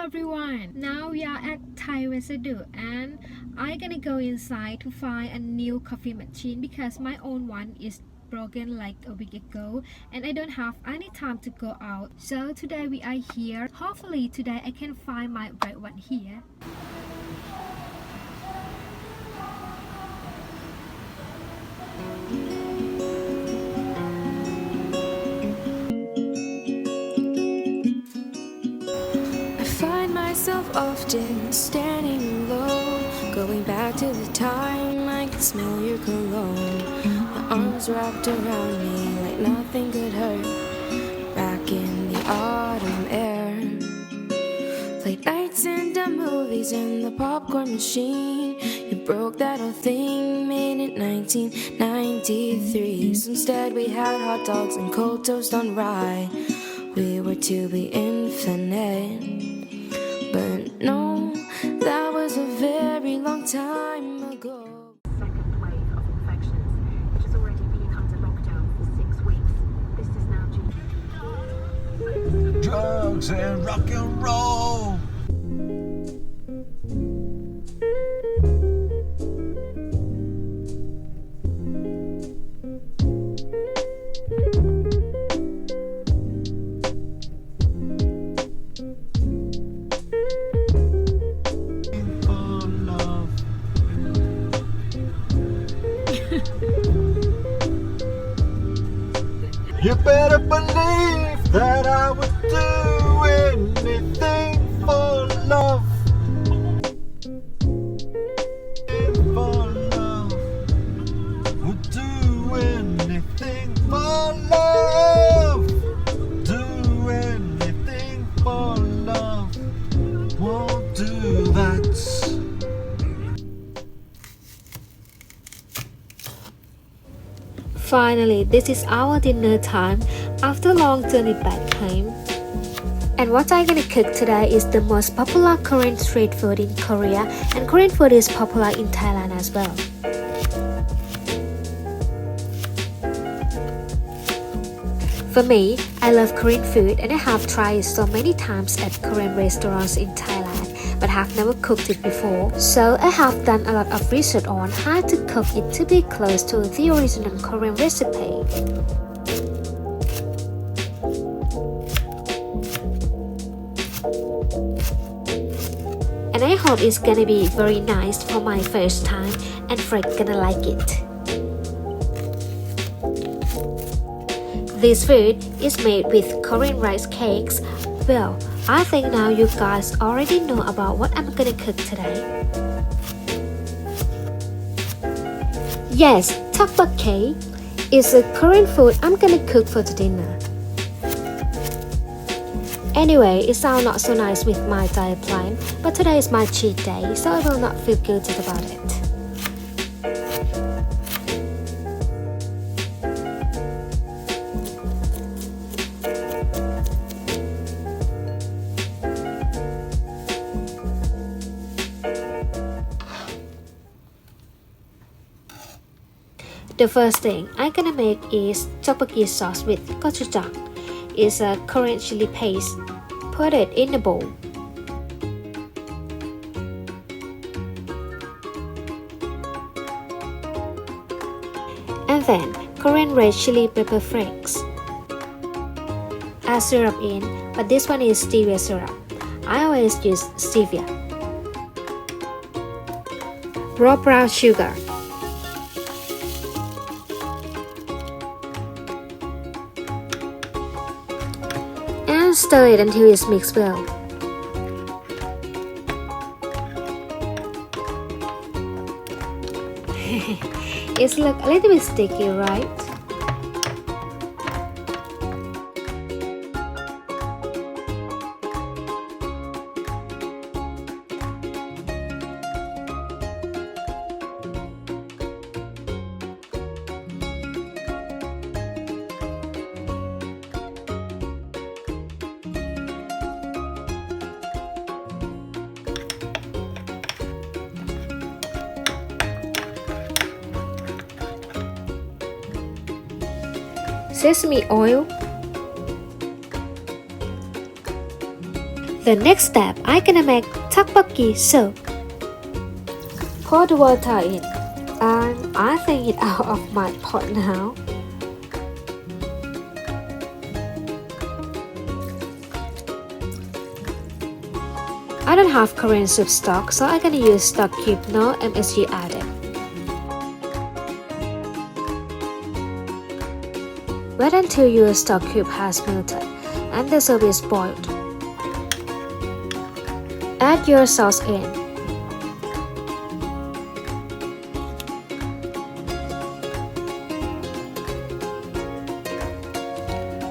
everyone, now we are at Thai residue and I'm gonna go inside to find a new coffee machine because my own one is broken like a week ago and I don't have any time to go out. So today we are here. Hopefully today I can find my right one here. Often standing alone, going back to the time I could smell your cologne. Your arms wrapped around me like nothing could hurt. Back in the autumn air, late nights and the movies and the popcorn machine. You broke that old thing made in 1993. So instead we had hot dogs and cold toast on rye. We were to be infinite. But no, that was a very long time ago. Second wave of infections. It has already been under lockdown for 6 weeks. This is now due. Drugs and rock and roll. You better believe that I would do anything for love. For love. Would do anything for love. Do anything for love. Won't do that. Finally, this is our dinner time after a long journey back home. And what I'm gonna cook today is the most popular Korean street food in Korea, and Korean food is popular in Thailand as well. For me, I love Korean food and I have tried it so many times at Korean restaurants in Thailand, but have never cooked it before. So I have done a lot of research on how to cook it to be close to the original Korean recipe. And I hope it's gonna be very nice for my first time and Fred gonna like it. This food is made with Korean rice cakes. Well, I think now you guys already know about what I'm gonna cook today. Yes, tteokbokki is a Korean food I'm gonna cook for the dinner. Anyway, it sounds not so nice with my diet plan, but today is my cheat day, so I will not feel guilty about it. The first thing I'm gonna make is tteokbokki sauce with gochujang. It's a Korean chili paste. Put it in a bowl. And then Korean red chili pepper flakes. Add syrup in, but this one is stevia syrup. I always use stevia. Raw brown sugar. And stir it until it's mixed well. It's look a little bit sticky, right? sesame oil, The next step, I'm gonna make tteokbokki soup. Pour the water in, and I take it out of my pot now. I don't have Korean soup stock, so I'm gonna use stock cube, no MSG added. Wait until your stock cube has melted and the soup is boiled. Add your sauce in.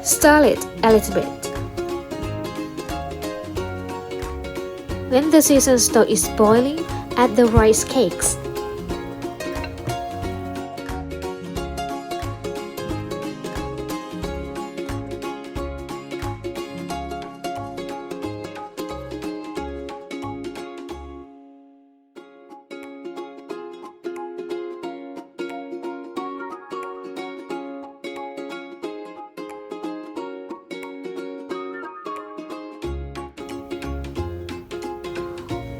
Stir it a little bit. When the seasoned stock is boiling, add the rice cakes.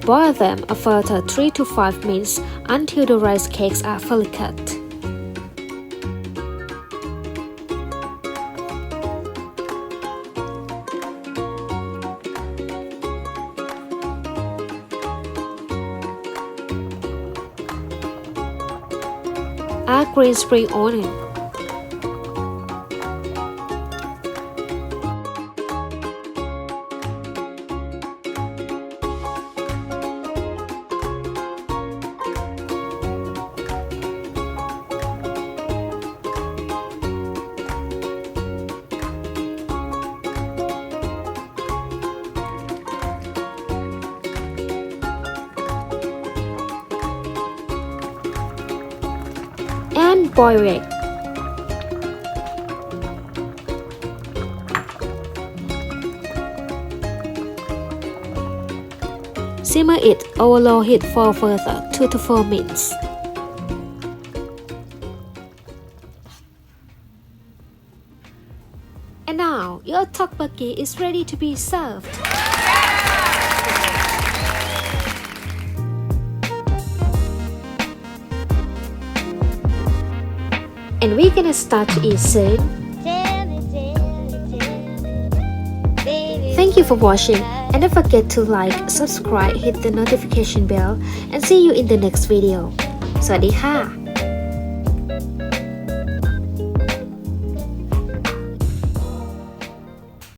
Boil them a further 3 to 5 minutes until the rice cakes are fully cooked. Add green spring onion. And boil it. Simmer it over low heat for further 2 to 4 minutes. And now your tteokbokki is ready to be served. And we're gonna start to eat soon. Thank you for watching, and don't forget to like, subscribe, hit the notification bell, and see you in the next video. สวัสดีค่ะ